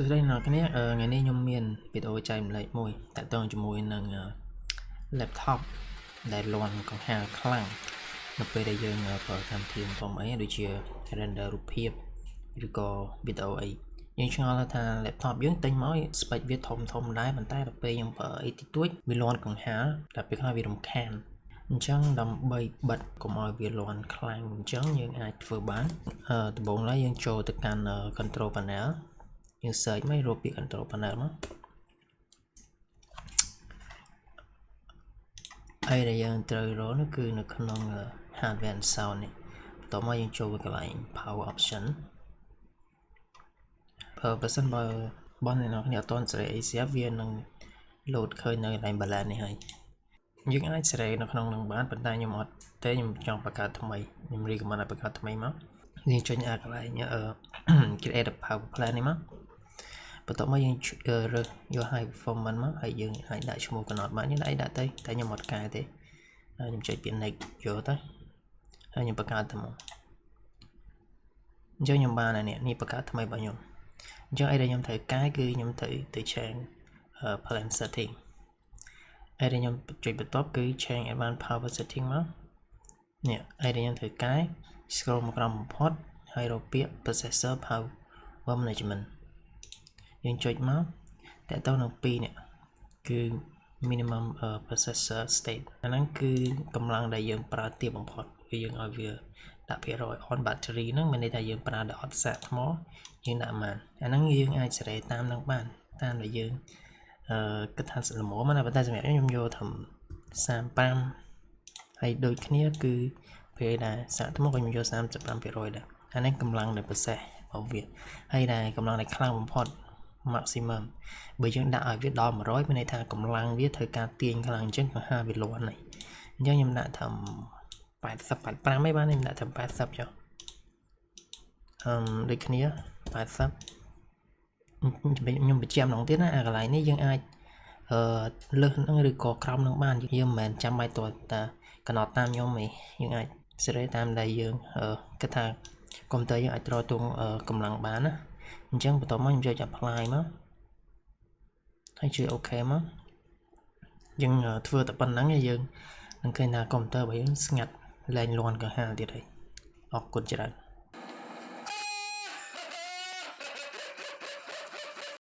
សួស្តីអ្នកគ្នាថ្ងៃនេះខ្ញុំមានវីដេអូចែកម្លែកមួយតាក់ទងជាមួយនឹង laptop ដែលលាន់កង្ហារខ្លាំងនៅពេលដែលយើងប្រើកម្មវិធីធំអីដូចជា render រូបភាពឬក៏វីដេអូអីយើងឆ្ងល់ថា laptop យើងទិញមក spec វាធំដែរប៉ុន្តែដល់ពេលយើងប្រើអីតិចតួចវាលាន់កង្ហារតែពេលខ្លះវារំខានអញ្ចឹងដើម្បីបិទកុំឲ្យវាលាន់ខ្លាំងអញ្ចឹងយើងអាចធ្វើបានដំបូងឡើយយើងចូលទៅកាន់ control panel យើង search មករកពាក្យ control panel មកហើយដែលយើងត្រូវរកនោះគឺនៅក្នុង hardware and sound នេះបន្ទាប់មកយើងចូលទៅកន្លែង power option បើសិនបើបងអ្នកនរគ្នាអត់ទាន់សេរីអីស្រាប់វានឹង load ឃើញនៅកន្លែង balance នេះហើយយើងអាចសេរីនៅក្នុងនឹងបានប៉ុន្តែខ្ញុំអត់ទេខ្ញុំចង់បង្កើតថ្មីខ្ញុំ recommend ឲ្យបង្កើតថ្មីមកយើងចុចកន្លែងcreate a power plan នេះមកបន្ទាប់មកយើងរើសយក high performance មកហើយយើងអាចដាក់ឈ្មោះកំណត់បានយើងដាក់ទៅតែខ្ញុំអត់កែទេខ្ញុំចុចពាក្យ next យកទៅហើយខ្ញុំបង្កើតទៅមកអញ្ចឹងខ្ញុំបានហើយនេះបង្កើតថ្មីរបស់ខ្ញុំអញ្ចឹងអីដែលខ្ញុំត្រូវកែគឺខ្ញុំត្រូវទៅ change plan setting ហើយដែលខ្ញុំចុចបន្ទាប់គឺ change advanced power setting មកនេះហើយដែលខ្ញុំត្រូវកែ scroll មកក្រោមបំផុតហើយរកពាក្យ processor power management យើងចុចមកតើតើនៅ2នេះគឺ minimum processor state អាហ្នឹងគឺកម្លាំងដែលយើងប្រើទាបបំផុតគឺយើងឲ្យវាដាក់ភាគរយ on battery ហ្នឹងមានន័យថាយើងប្រើដោយអត់សាកថ្មយើងដាក់បានអាហ្នឹងយើងអាចសេរីតាមនឹងបានតាមដែលយើងគិតថាល្មមណាប៉ុន្តែសម្រាប់ខ្ញុំយកត្រឹម35ហើយដូចគ្នាគឺពេលដែលសាកថ្មក៏ខ្ញុំយក 35% ដែរអានេះកម្លាំងដែលពិសេសរបស់វាហើយដែលកម្លាំងដែលខ្លាំងបំផុតmaximum បើយើងដាក់ឲ្យវាដល់100មានន័យថាកម្លាំងវាត្រូវការទាញខ្លាំងអញ្ចឹងក៏ហាវាលាន់ហើយអញ្ចឹងខ្ញុំដាក់ត្រឹម80 85ឯងបានខ្ញុំដាក់ត្រឹម80ចុះដូចគ្នា80ខ្ញុំបញ្ជាក់ម្ដងទៀតណាអាកន្លែងនេះយើងអាចលើសនឹងឬក៏ក្រោមនឹងបានយើងមិនមែនចាំបាច់តតែកំណត់តាមខ្ញុំទេយើងអាចសេរីតាមដែលយើងគិតថាកុំព្យូទ័រយើងអាចត្រទងកម្លាំងបានណាអញ្ចឹងបន្ទាប់មកខ្ញុំចុច apply មកហើយជួយ OK មកយើងធ្វើតែប៉ុណ្្នឹងយើងនឹងឃើញថាកុំព្យូទ័ររបស់យើងស្ងាត់លែងលាន់កង្ហារទៀតហើយអរគុណច្រើន